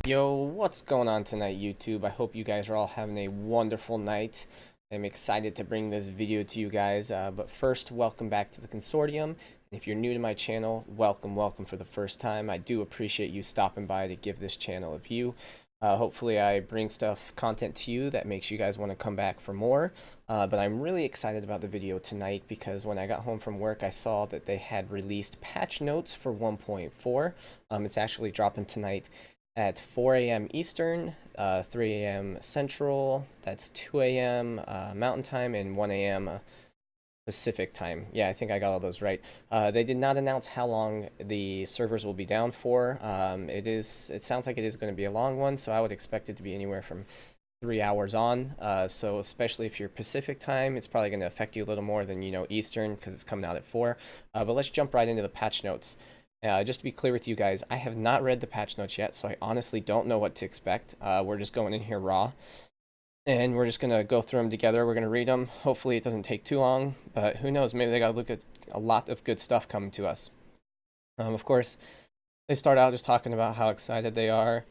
Yo, what's going on tonight, YouTube? I hope you guys are all having a wonderful night. I'm excited to bring this video to you guys, but first, welcome back to the Consortium. If you're new to my channel, welcome for the first time. I do appreciate you stopping by to give this channel a view. Hopefully I bring content to you that makes you guys want to come back for more. But I'm really excited about the video tonight because when I got home from work, I saw that they had released patch notes for 1.4. It's actually dropping tonight at 4 a.m. Eastern, 3 a.m. Central, that's 2 a.m. Mountain Time, and 1 a.m. Pacific Time. Yeah, I think I got all those right. They did not announce how long the servers will be down for. It sounds like it is going to be a long one, so I would expect it to be anywhere from 3 hours on. So especially if you're Pacific Time, it's probably going to affect you a little more than, Eastern, because it's coming out at 4. But let's jump right into the patch notes. Just to be clear with you guys, I have not read the patch notes yet, so I honestly don't know what to expect. We're just going in here raw, and we're just going to go through them together. We're going to read them. Hopefully it doesn't take too long, but who knows, maybe they got to look at a lot of good stuff coming to us. Of course, they start out just talking about how excited they are.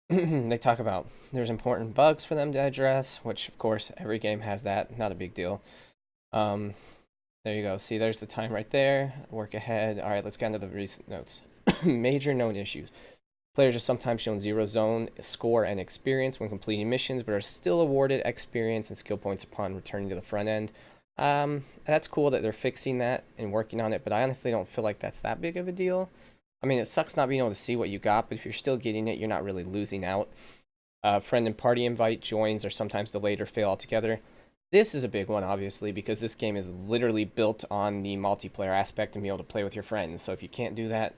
They talk about there's important bugs for them to address, which of course every game has that, not a big deal. There you go. See, there's the time right there. Work ahead. All right, let's get into the recent notes. Major known issues. Players are sometimes shown zero zone score and experience when completing missions, but are still awarded experience and skill points upon returning to the front end. That's cool that they're fixing that and working on it, but I honestly don't feel like that's that big of a deal. I mean, it sucks not being able to see what you got, but if you're still getting it, you're not really losing out. Friend and party invite joins are sometimes delayed or fail altogether. This is a big one, obviously, because this game is literally built on the multiplayer aspect and be able to play with your friends. So if you can't do that,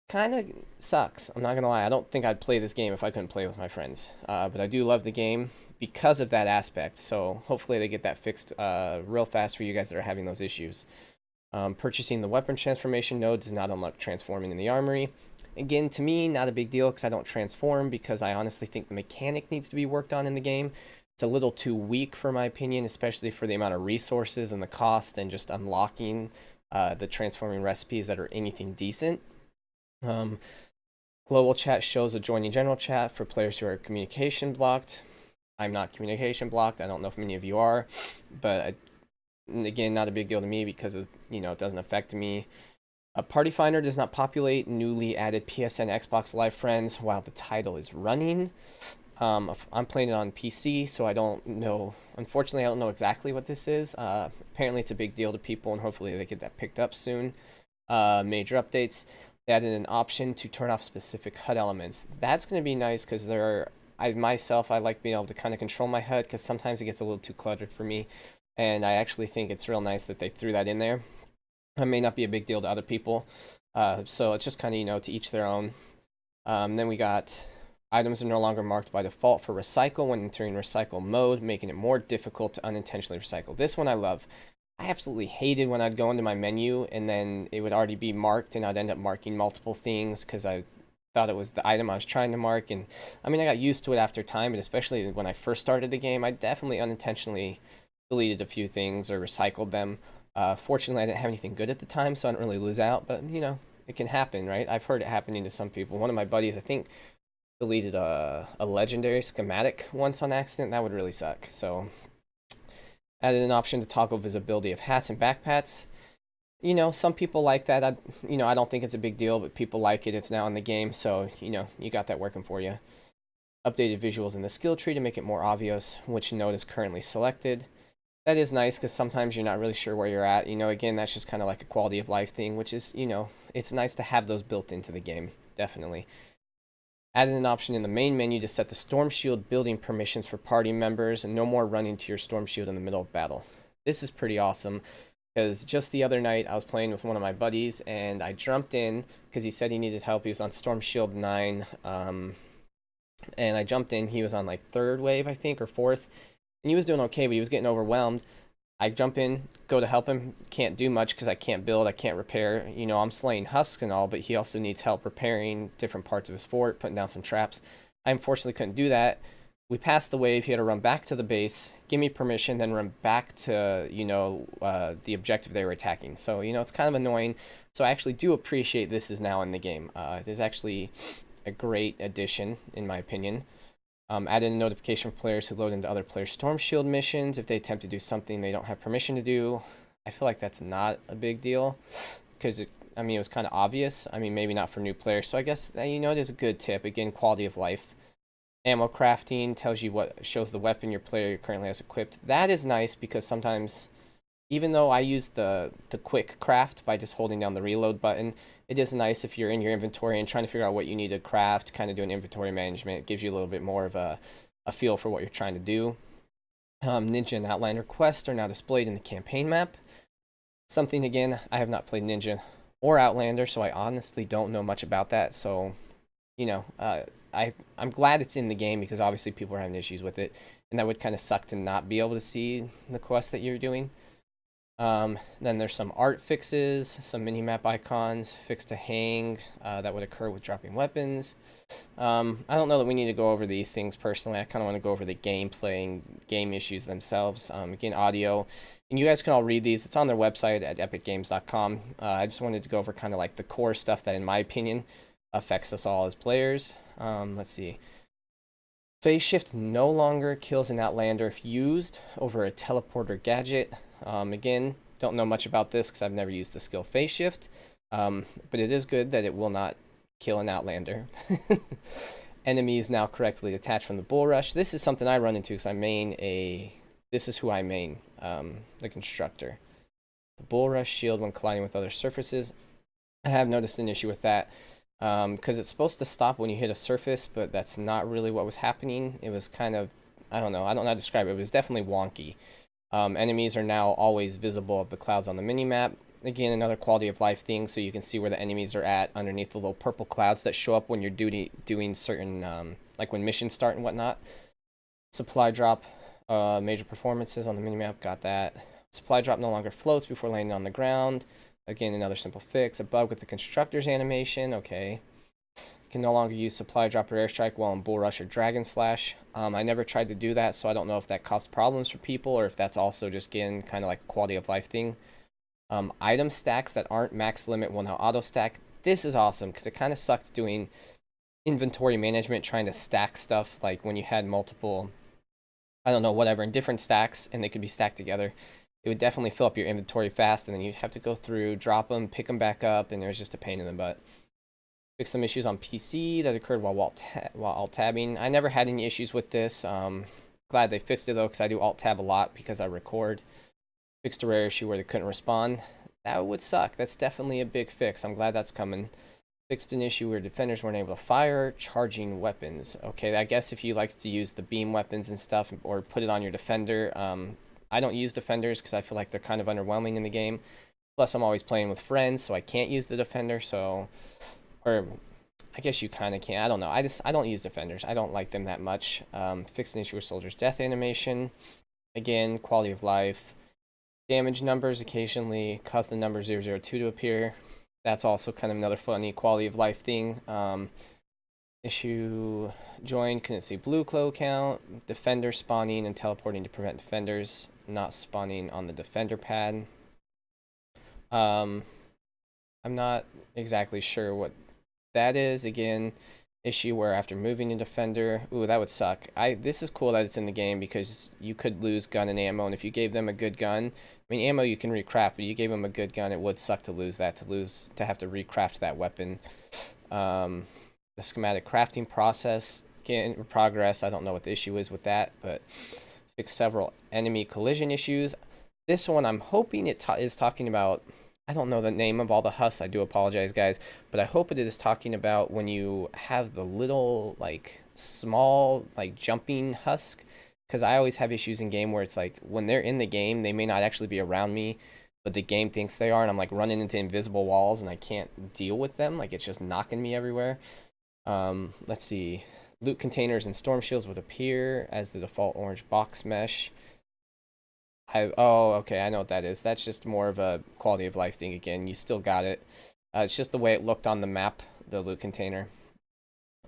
kind of sucks. I'm not going to lie. I don't think I'd play this game if I couldn't play with my friends. But I do love the game because of that aspect. So hopefully they get that fixed real fast for you guys that are having those issues. Purchasing the weapon transformation node does not unlock transforming in the armory. Again, to me, not a big deal because I don't transform, because I honestly think the mechanic needs to be worked on in the game. It's a little too weak for my opinion, especially for the amount of resources and the cost and just unlocking the transforming recipes that are anything decent. Global chat shows a joining general chat for players who are communication blocked. I'm not communication blocked. I don't know if many of you are, but again, not a big deal to me because it doesn't affect me. A party finder does not populate newly added PSN Xbox Live friends while the title is running. I'm playing it on PC, so I don't know. Unfortunately, I don't know exactly what this is. Apparently, it's a big deal to people, and hopefully they get that picked up soon. Major updates. They added an option to turn off specific HUD elements. That's going to be nice because I like being able to kind of control my HUD because sometimes it gets a little too cluttered for me. And I actually think it's real nice that they threw that in there. It may not be a big deal to other people. So it's just kind of, to each their own. Then we got items are no longer marked by default for recycle when entering recycle mode, making it more difficult to unintentionally recycle. This one I love. I absolutely hated when I'd go into my menu and then it would already be marked and I'd end up marking multiple things because I thought it was the item I was trying to mark. And I mean, I got used to it after time, but especially when I first started the game, I definitely unintentionally deleted a few things or recycled them. Fortunately, I didn't have anything good at the time, so I didn't really lose out, but it can happen, right? I've heard it happening to some people. One of my buddies, I think, deleted a legendary schematic once on accident. That would really suck. So added an option to toggle visibility of hats and backpacks. Some people like that. I don't think it's a big deal, but people like it. It's now in the game, so you got that working for you. Updated visuals in the skill tree to make it more obvious which node is currently selected. That is nice because sometimes you're not really sure where you're at. Again, that's just kind of like a quality of life thing, which is, it's nice to have those built into the game, definitely. Added an option in the main menu to set the Storm Shield building permissions for party members and no more running to your Storm Shield in the middle of battle. This is pretty awesome because just the other night I was playing with one of my buddies and I jumped in because he said he needed help. He was on Storm Shield 9 and I jumped in. He was on like 3rd wave, I think, or 4th. And he was doing okay, but he was getting overwhelmed. I jump in, go to help him, can't do much because I can't build, I can't repair. I'm slaying husks and all, but he also needs help repairing different parts of his fort, putting down some traps. I unfortunately couldn't do that. We passed the wave, he had to run back to the base, give me permission, then run back to, the objective they were attacking. So, it's kind of annoying. So I actually do appreciate this is now in the game. It is actually a great addition, in my opinion. Added a notification for players who load into other players' Storm Shield missions if they attempt to do something they don't have permission to do. I feel like that's not a big deal because it was kind of obvious. I mean, maybe not for new players. So I guess, it is a good tip. Again, quality of life. Ammo crafting tells you what shows the weapon your player currently has equipped. That is nice because sometimes, even though I use the quick craft by just holding down the reload button, it is nice if you're in your inventory and trying to figure out what you need to craft, kind of doing inventory management. It gives you a little bit more of a feel for what you're trying to do. Ninja and Outlander quests are now displayed in the campaign map. Something, again, I have not played Ninja or Outlander, so I honestly don't know much about that. So, I'm glad it's in the game because obviously people are having issues with it, and that would kind of suck to not be able to see the quests that you're doing. Then there's some art fixes, some mini-map icons, fix to hang that would occur with dropping weapons. I don't know that we need to go over these things personally. I kind of want to go over the gameplay and game issues themselves. Again, audio. And you guys can all read these. It's on their website at epicgames.com. I just wanted to go over kind of like the core stuff that, in my opinion, affects us all as players. Let's see. Phase shift no longer kills an Outlander if used over a teleporter gadget. Again, don't know much about this because I've never used the skill phase shift, but it is good that it will not kill an Outlander. Enemies now correctly detached from the bull rush. This is something I run into because this is who I main, the constructor. The bull rush shield when colliding with other surfaces. I have noticed an issue with that because it's supposed to stop when you hit a surface, but that's not really what was happening. It was kind of, I don't know how to describe it. It was definitely wonky. Enemies are now always visible of the clouds on the minimap. Again, another quality of life thing, so you can see where the enemies are at underneath the little purple clouds that show up when you're doing certain, like when missions start and whatnot. Supply drop, major performances on the minimap, got that. Supply drop no longer floats before landing on the ground. Again, another simple fix. A bug with the constructor's animation, okay. Can no longer use supply drop or airstrike while in bull rush or dragon slash. I never tried to do that, so I don't know if that caused problems for people or if that's also just getting kind of like a quality of life thing. Item stacks that aren't max limit will now auto stack. This is awesome because it kind of sucked doing inventory management, trying to stack stuff like when you had multiple, I don't know, whatever, in different stacks and they could be stacked together. It would definitely fill up your inventory fast, and then you'd have to go through, drop them, pick them back up, and it was just a pain in the butt. Fix some issues on PC that occurred while alt-tabbing. I never had any issues with this. Glad they fixed it, though, because I do alt-tab a lot because I record. Fixed a rare issue where they couldn't respond. That would suck. That's definitely a big fix. I'm glad that's coming. Fixed an issue where defenders weren't able to fire charging weapons. Okay, I guess if you like to use the beam weapons and stuff or put it on your defender. I don't use defenders because I feel like they're kind of underwhelming in the game. Plus, I'm always playing with friends, so I can't use the defender, so... Or, I guess you kind of can. I don't know. I don't use defenders. I don't like them that much. Fixed an issue with soldier's death animation. Again, quality of life. Damage numbers occasionally cause the number 002 to appear. That's also kind of another funny quality of life thing. Issue joined, couldn't see blue clo count. Defender spawning and teleporting to prevent defenders not spawning on the defender pad. I'm not exactly sure what that is. Again, issue where after moving a defender, ooh, that would suck. This is cool that it's in the game because you could lose gun and ammo, and if you gave them a good gun, I mean, ammo you can recraft, but you gave them a good gun, it would suck to lose that, to have to recraft that weapon. The schematic crafting process, again, progress, I don't know what the issue is with that, but fix several enemy collision issues. This one, I'm hoping it is talking about, I don't know the name of all the husks, I do apologize, guys, but I hope it is talking about when you have the little, like, small, like, jumping husk, because I always have issues in game where it's like, when they're in the game, they may not actually be around me, but the game thinks they are, and I'm, like, running into invisible walls, and I can't deal with them, like, it's just knocking me everywhere. Let's see, loot containers and storm shields would appear as the default orange box mesh. Oh, okay, I know what that is. That's just more of a quality of life thing again. You still got it. It's just the way it looked on the map, the loot container.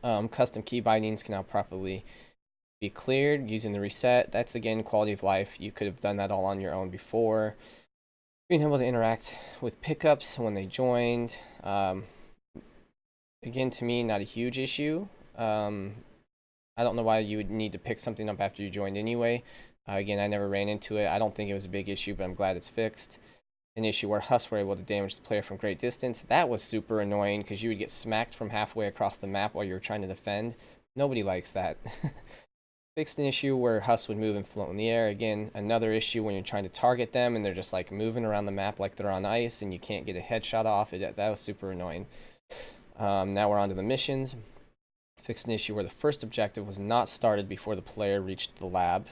Custom key bindings can now properly be cleared using the reset. That's, again, quality of life. You could have done that all on your own before. Being able to interact with pickups when they joined. Again, to me, not a huge issue. I don't know why you would need to pick something up after you joined anyway. Again, I never ran into it. I don't think it was a big issue, but I'm glad it's fixed. An issue where husks were able to damage the player from great distance. That was super annoying because you would get smacked from halfway across the map while you were trying to defend. Nobody likes that. Fixed an issue where husks would move and float in the air. Again, another issue when you're trying to target them and they're just like moving around the map like they're on ice and you can't get a headshot off. That was super annoying. Now we're on to the missions. Fixed an issue where the first objective was not started before the player reached the lab.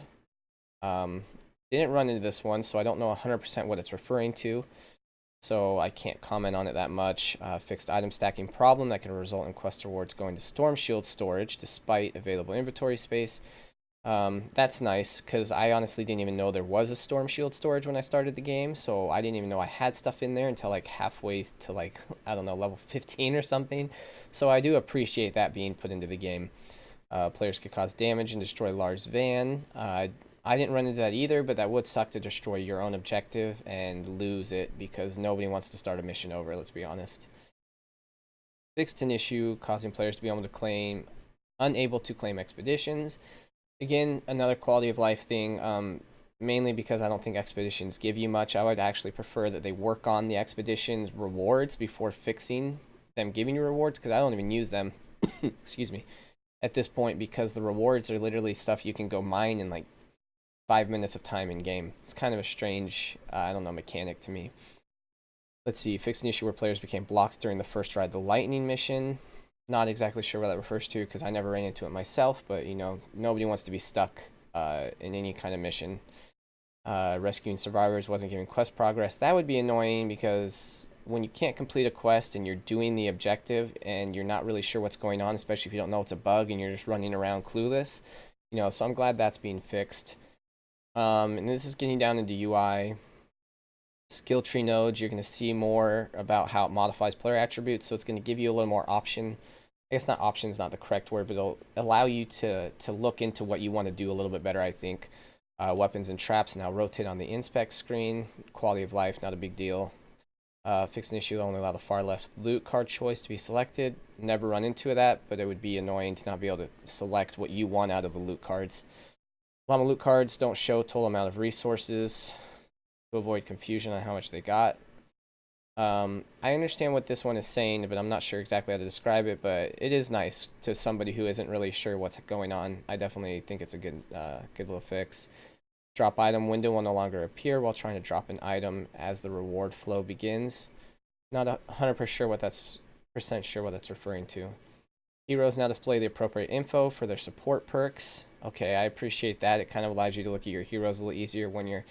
Didn't run into this one, so I don't know 100% what it's referring to. So I can't comment on it that much. Fixed item stacking problem that can result in quest rewards going to Storm Shield storage despite available inventory space. That's nice because I honestly didn't even know there was a Storm Shield storage when I started the game, so I didn't even know I had stuff in there until like halfway to like, I don't know, level 15 or something. So I do appreciate that being put into the game. Players could cause damage and destroy Lars Van. I didn't run into that either, but that would suck to destroy your own objective and lose it because nobody wants to start a mission over, let's be honest. Fixed an issue causing players to be unable to claim expeditions. Again, another quality of life thing, mainly because I don't think expeditions give you much. I would actually prefer that they work on the expeditions rewards before fixing them giving you rewards because I don't even use them, excuse me, at this point because the rewards are literally stuff you can go mine in like 5 minutes of time in game. It's kind of a strange, I don't know, mechanic to me. Let's see, fixed an issue where players became blocked during the first ride the lightning mission. Not exactly sure what that refers to because I never ran into it myself, but you know, nobody wants to be stuck in any kind of mission. Rescuing survivors wasn't giving quest progress. That would be annoying because when you can't complete a quest and you're doing the objective and you're not really sure what's going on, especially if you don't know it's a bug and you're just running around clueless, you know, so I'm glad that's being fixed. And this is getting down into UI. Skill tree nodes, you're going to see more about how it modifies player attributes, so it's going to give you a little more option. I guess not option is not the correct word, but it'll allow you to look into what you want to do a little bit better, I think. Weapons and traps now rotate on the inspect screen. Quality of life, not a big deal. Fix an issue, only allow the far left loot card choice to be selected. Never run into that, but it would be annoying to not be able to select what you want out of the loot cards. Llama loot cards don't show total amount of resources to avoid confusion on how much they got. I understand what this one is saying, but I'm not sure exactly how to describe it, but it is nice to somebody who isn't really sure what's going on. I definitely think it's a good little fix. Drop item window will no longer appear while trying to drop an item as the reward flow begins. Not 100% sure what that's referring to. Heroes now display the appropriate info for their support perks. Okay, I appreciate that. It kind of allows you to look at your heroes a little easier when you're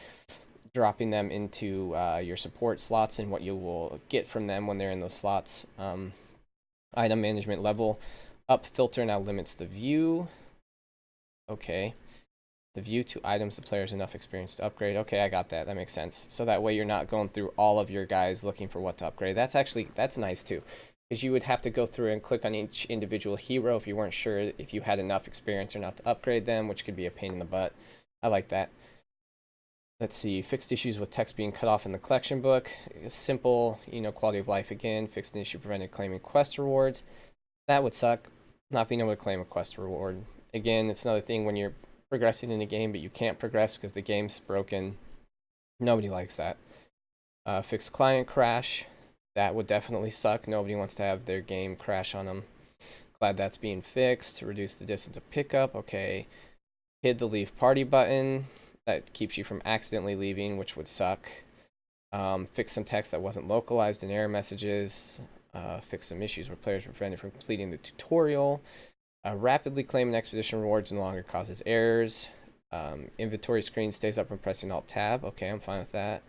dropping them into your support slots and what you will get from them when they're in those slots. Item management level up filter now limits the view. Okay. The view to items the player has enough experience to upgrade. Okay, I got that. That makes sense. So that way you're not going through all of your guys looking for what to upgrade. That's nice too. Because you would have to go through and click on each individual hero if you weren't sure if you had enough experience or not to upgrade them, which could be a pain in the butt. I like that. Let's see, fixed issues with text being cut off in the collection book. Simple, you know, quality of life again. Fixed an issue prevented claiming quest rewards. That would suck, not being able to claim a quest reward. Again, it's another thing when you're progressing in a game, but you can't progress because the game's broken. Nobody likes that. Fixed client crash. That would definitely suck. Nobody wants to have their game crash on them. Glad that's being fixed. To reduce the distance of pickup. Okay. Hid the leave party button. That keeps you from accidentally leaving, which would suck. Fix some text that wasn't localized in error messages. Fix some issues where players were prevented from completing the tutorial. Rapidly claiming expedition rewards no longer causes errors. Inventory screen stays up when pressing Alt-Tab. Okay, I'm fine with that.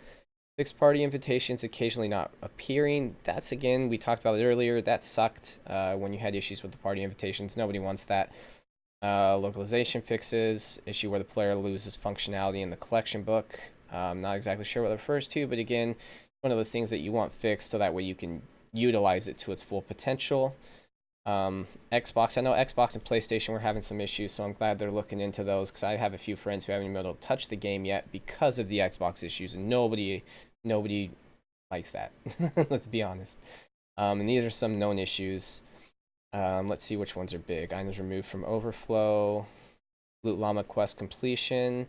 Fixed party invitations occasionally not appearing. That's, again, we talked about it earlier. That sucked when you had issues with the party invitations. Nobody wants that. Localization fixes. Issue where the player loses functionality in the collection book. I'm not exactly sure what it refers to, but again, one of those things that you want fixed so that way you can utilize it to its full potential. Xbox, I know Xbox and PlayStation were having some issues, so I'm glad they're looking into those because I have a few friends who haven't been able to touch the game yet because of the Xbox issues, and nobody likes that. Let's be honest. And these are some known issues. Let's see which ones are big. Items removed from overflow. Loot llama quest completion.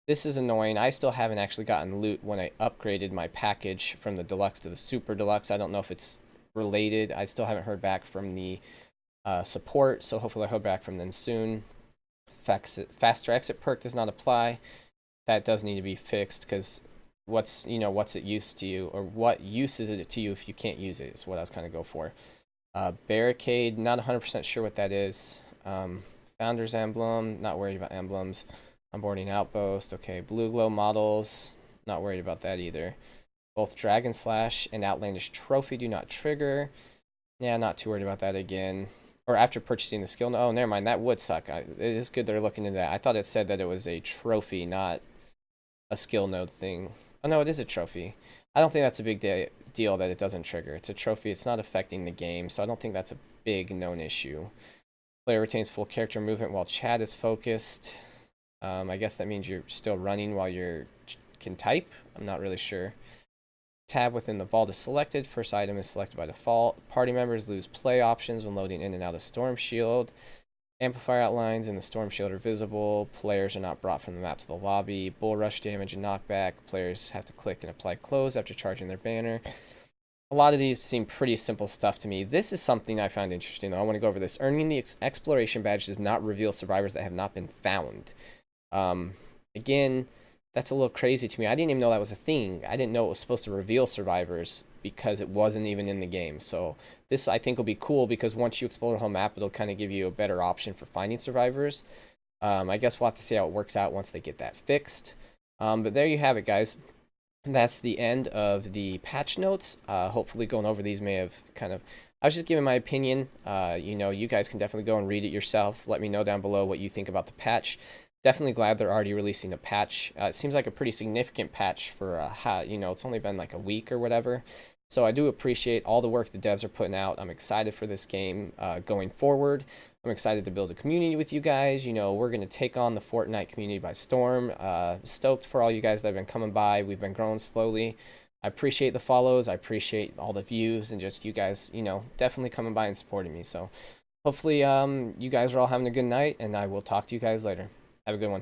This is annoying. I still haven't actually gotten loot when I upgraded my package from the deluxe to the super deluxe. I don't know if it's related. I still haven't heard back from the support, so hopefully I'll hear back from them soon. Faster exit perk does not apply. That does need to be fixed because what's it used to you, or what use is it to you if you can't use it, is what I was kind of go for. Barricade, not 100% sure what that is. Founder's emblem, not worried about emblems. Onboarding outpost, okay. Blue glow models, not worried about that either. Both Dragon Slash and Outlandish Trophy do not trigger. Yeah, not too worried about that again. Or after purchasing the skill. Oh, never mind. That would suck. It is good they're looking into that. I thought it said that it was a trophy, not a skill node thing. Oh, no, it is a trophy. I don't think that's a big deal that it doesn't trigger. It's a trophy. It's not affecting the game, so I don't think that's a big known issue. Player retains full character movement while chat is focused. I guess that means you're still running while you can type. I'm not really sure. Tab within the vault is selected. First item is selected by default. Party members lose play options when loading in and out of Storm Shield. Amplifier outlines in the Storm Shield are visible. Players are not brought from the map to the lobby. Bull rush damage and knockback. Players have to click and apply close after charging their banner. A lot of these seem pretty simple stuff to me. This is something I found interesting, though. I want to go over this. Earning the exploration badge does not reveal survivors that have not been found. Again, that's a little crazy to me. I didn't even know that was a thing. I didn't know it was supposed to reveal survivors because it wasn't even in the game. So this, I think, will be cool because once you explore the whole map, it'll kind of give you a better option for finding survivors. I guess we'll have to see how it works out once they get that fixed. But there you have it, guys. That's the end of the patch notes. Hopefully going over these may have kind of... I was just giving my opinion. You guys can definitely go and read it yourselves. Let me know down below what you think about the patch. Definitely glad they're already releasing a patch. It seems like a pretty significant patch for it's only been like a week or whatever. So I do appreciate all the work the devs are putting out. I'm excited for this game going forward. I'm excited to build a community with you guys. We're going to take on the Fortnite community by storm. Stoked for all you guys that have been coming by. We've been growing slowly. I appreciate the follows. I appreciate all the views and just you guys, definitely coming by and supporting me. So hopefully you guys are all having a good night, and I will talk to you guys later. Have a good one.